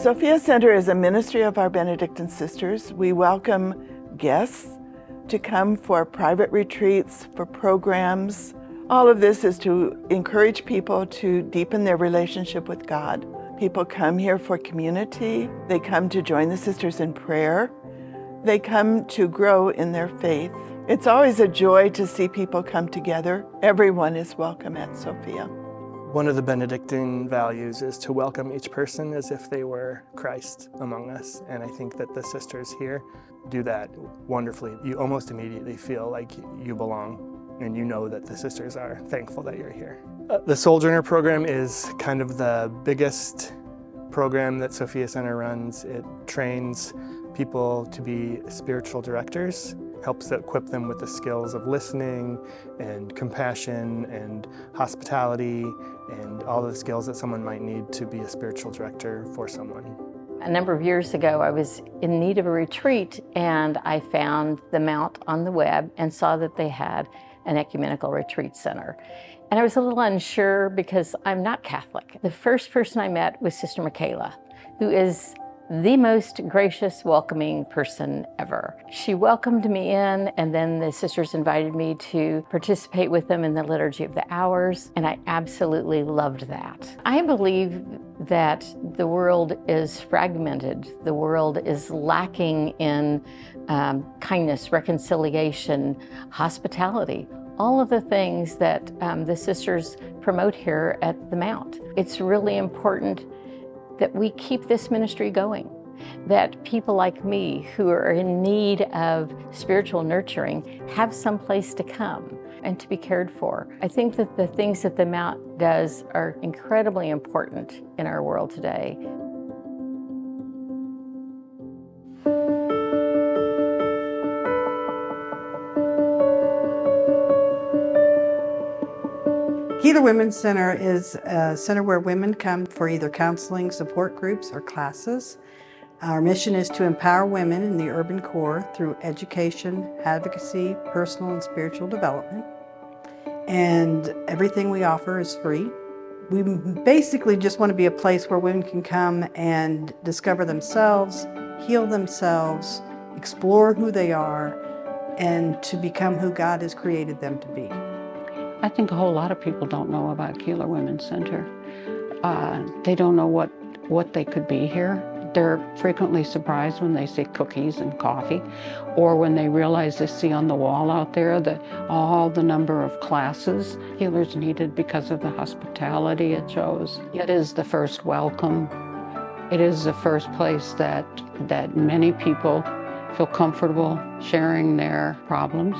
Sophia Center is a ministry of our Benedictine sisters. We welcome guests to come for private retreats, for programs. All of this is to encourage people to deepen their relationship with God. People come here for community. They come to join the sisters in prayer. They come to grow in their faith. It's always a joy to see people come together. Everyone is welcome at Sophia. One of the Benedictine values is to welcome each person as if they were Christ among us. And I think that the sisters here do that wonderfully. You almost immediately feel like you belong, and you know that the sisters are thankful that you're here. The Sojourner program is kind of the biggest program that Sophia Center runs. It trains people to be spiritual directors, helps equip them with the skills of listening and compassion and hospitality and all the skills that someone might need to be a spiritual director for someone. A number of years ago, I was in need of a retreat, and I found the Mount on the web and saw that they had an ecumenical retreat center. And I was a little unsure because I'm not Catholic. The first person I met was Sister Michaela, who is the most gracious, welcoming person ever. She welcomed me in, and then the sisters invited me to participate with them in the Liturgy of the Hours, and I absolutely loved that. I believe that the world is fragmented. The world is lacking in kindness, reconciliation, hospitality, all of the things that the sisters promote here at the Mount. It's really important that we keep this ministry going, that people like me who are in need of spiritual nurturing have some place to come and to be cared for. I think that the things that the Mount does are incredibly important in our world today. Keeler Women's Center is a center where women come for either counseling, support groups, or classes. Our mission is to empower women in the urban core through education, advocacy, personal and spiritual development. And everything we offer is free. We basically just want to be a place where women can come and discover themselves, heal themselves, explore who they are, and to become who God has created them to be. I think a whole lot of people don't know about Keeler Women's Center. They don't know what they could be here. They're frequently surprised when they see cookies and coffee, or when they realize they see on the wall out there that all the number of classes Keeler's needed because of the hospitality it shows. It is the first welcome. It is the first place that many people feel comfortable sharing their problems,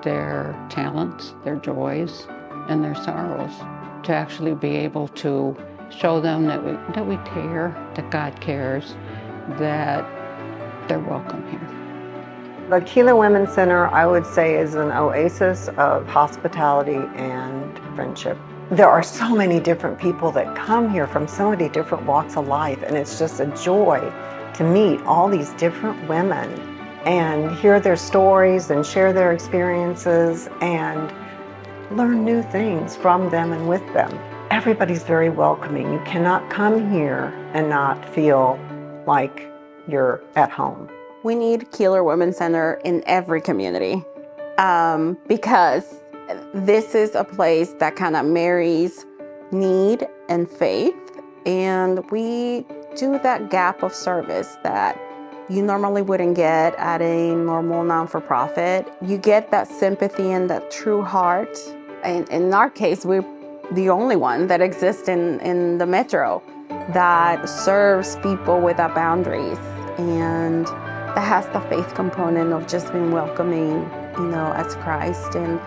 their talents, their joys, and their sorrows, to actually be able to show them that we care, that God cares, that they're welcome here. The Keeler Women's Center, I would say, is an oasis of hospitality and friendship. There are so many different people that come here from so many different walks of life, and it's just a joy to meet all these different women and hear their stories and share their experiences and learn new things from them and with them. Everybody's very welcoming. You cannot come here and not feel like you're at home. We need Keeler Women's Center in every community because this is a place that kind of marries need and faith, and we do that gap of service that you normally wouldn't get at a normal non-for-profit. You get that sympathy and that true heart. In our case, we're the only one that exists in the metro that serves people without boundaries, and that has the faith component of just being welcoming, as Christ, and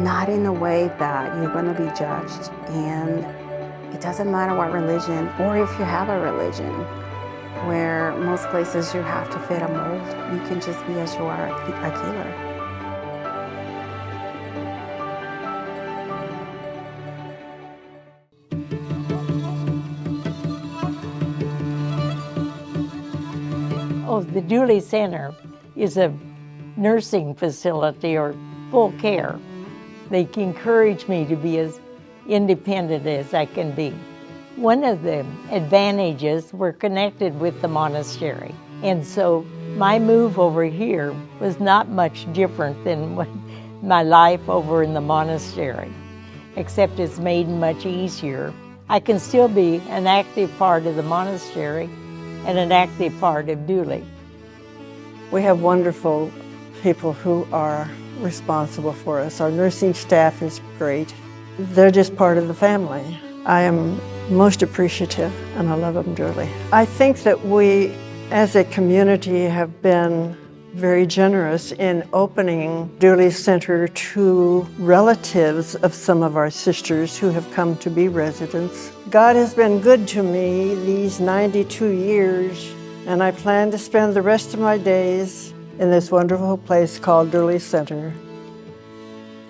not in a way that you're going to be judged. And it doesn't matter what religion, or if you have a religion, where most places you have to fit a mold. You can just be as you are, a Keeler. Oh, the Dooley Center is a nursing facility or full care. They encourage me to be as independent as I can be. One of the advantages were connected with the monastery. And so my move over here was not much different than my life over in the monastery, except it's made much easier. I can still be an active part of the monastery and an active part of Dooley. We have wonderful people who are responsible for us. Our nursing staff is great. They're just part of the family. I am most appreciative, and I love them dearly. I think that we, as a community, have been very generous in opening Dooley Center to relatives of some of our sisters who have come to be residents. God has been good to me these 92 years, and I plan to spend the rest of my days in this wonderful place called Dooley Center.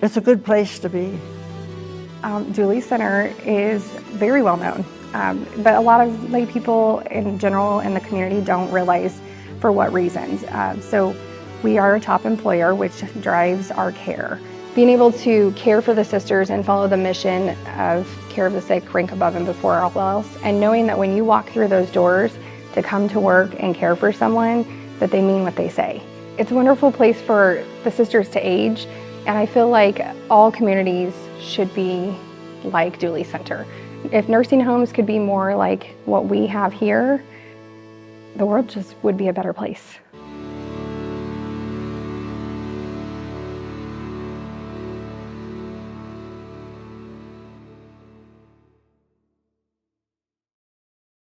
It's a good place to be. Dooley Center is very well known, but a lot of lay people in general in the community don't realize for what reasons. So we are a top employer, which drives our care. Being able to care for the sisters and follow the mission of care of the sick, rank above and before all else, and knowing that when you walk through those doors to come to work and care for someone, that they mean what they say. It's a wonderful place for the sisters to age, and I feel like all communities should be like Dooley Center. If nursing homes could be more like what we have here, the world just would be a better place.